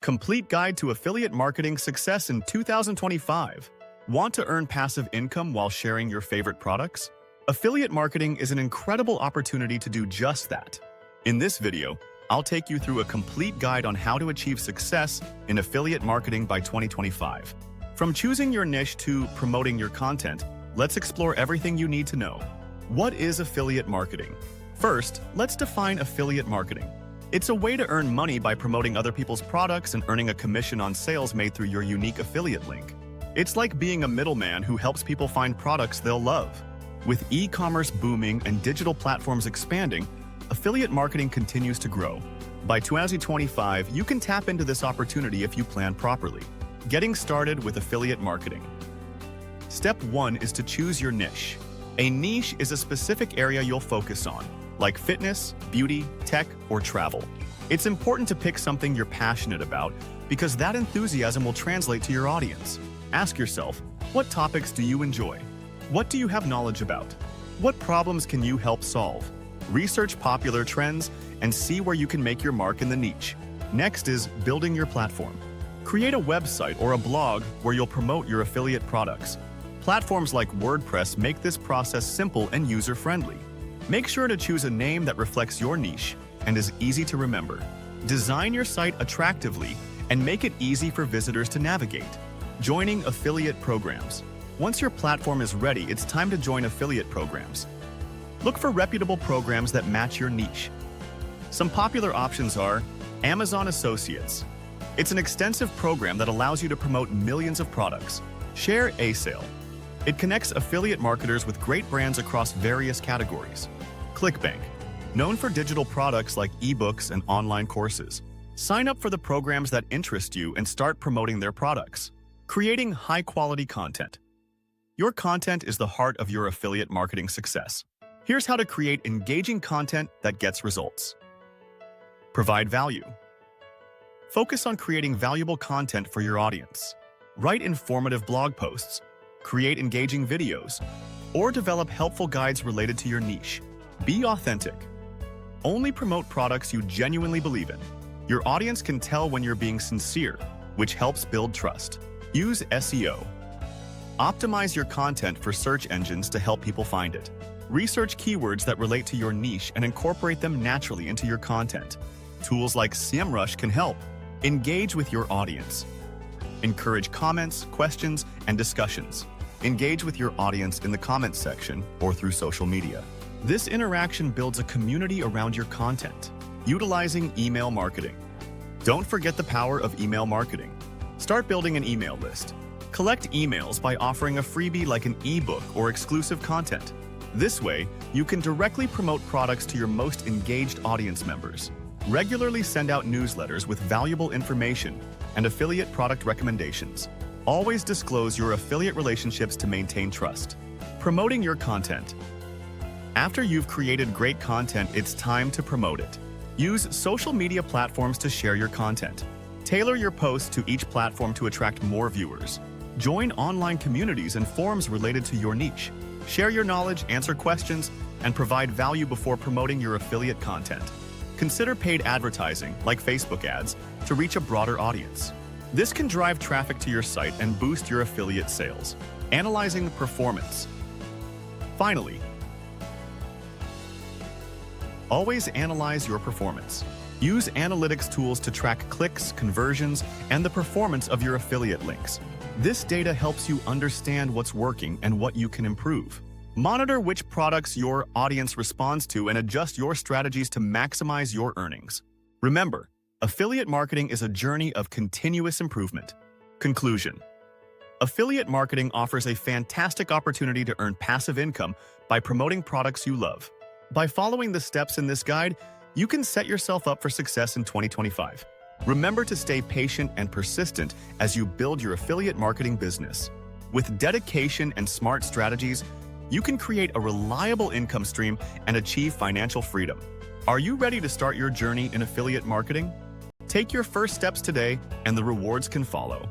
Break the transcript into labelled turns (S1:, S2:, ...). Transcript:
S1: Complete Guide to Affiliate Marketing Success in 2025. Want to earn passive income while sharing your favorite products? Affiliate marketing is an incredible opportunity to do just that. In this video, I'll take you through a complete guide on how to achieve success in affiliate marketing by 2025. From choosing your niche to promoting your content, let's explore everything you need to know. What is affiliate marketing? First, let's define affiliate marketing. It's a way to earn money by promoting other people's products and earning a commission on sales made through your unique affiliate link. It's like being a middleman who helps people find products they'll love. With e-commerce booming and digital platforms expanding, affiliate marketing continues to grow. By 2025, you can tap into this opportunity if you plan properly. Getting started with affiliate marketing. Step 1 is to choose your niche. A niche is a specific area you'll focus on, like fitness, beauty, tech, or travel. It's important to pick something you're passionate about because that enthusiasm will translate to your audience. Ask yourself, what topics do you enjoy? What do you have knowledge about? What problems can you help solve? Research popular trends and see where you can make your mark in the niche. Next is building your platform. Create a website or a blog where you'll promote your affiliate products. Platforms like WordPress make this process simple and user-friendly. Make sure to choose a name that reflects your niche and is easy to remember. Design your site attractively and make it easy for visitors to navigate. Joining affiliate programs. Once your platform is ready, it's time to join affiliate programs. Look for reputable programs that match your niche. Some popular options are Amazon Associates. It's an extensive program that allows you to promote millions of products. ShareASale. It connects affiliate marketers with great brands across various categories. ClickBank. Known for digital products like ebooks and online courses. Sign up for the programs that interest you and start promoting their products. Creating high-quality content. Your content is the heart of your affiliate marketing success. Here's how to create engaging content that gets results. Provide value. Focus on creating valuable content for your audience. Write informative blog posts, create engaging videos, or develop helpful guides related to your niche. Be authentic. Only promote products you genuinely believe in. Your audience can tell when you're being sincere, which helps build trust. Use SEO. Optimize your content for search engines to help people find it. Research keywords that relate to your niche and incorporate them naturally into your content. Tools like SEMrush can help. Engage with your audience. Encourage comments, questions, and discussions. Engage with your audience in the comments section or through social media. This interaction builds a community around your content. Utilizing email marketing. Don't forget the power of email marketing. Start building an email list. Collect emails by offering a freebie like an ebook or exclusive content. This way, you can directly promote products to your most engaged audience members. Regularly send out newsletters with valuable information and affiliate product recommendations. Always disclose your affiliate relationships to maintain trust. Promoting your content. After you've created great content, it's time to promote it. Use social media platforms to share your content. Tailor your posts to each platform to attract more viewers. Join online communities and forums related to your niche. Share your knowledge, answer questions, and provide value before promoting your affiliate content. Consider paid advertising, like Facebook ads, to reach a broader audience. This can drive traffic to your site and boost your affiliate sales. Analyzing the performance. Finally, always analyze your performance. Use analytics tools to track clicks, conversions, and the performance of your affiliate links. This data helps you understand what's working and what you can improve. Monitor which products your audience responds to and adjust your strategies to maximize your earnings. Remember, affiliate marketing is a journey of continuous improvement. Conclusion. Affiliate marketing offers a fantastic opportunity to earn passive income by promoting products you love. By following the steps in this guide, you can set yourself up for success in 2025. Remember to stay patient and persistent as you build your affiliate marketing business. With dedication and smart strategies, you can create a reliable income stream and achieve financial freedom. Are you ready to start your journey in affiliate marketing? Take your first steps today, and the rewards can follow.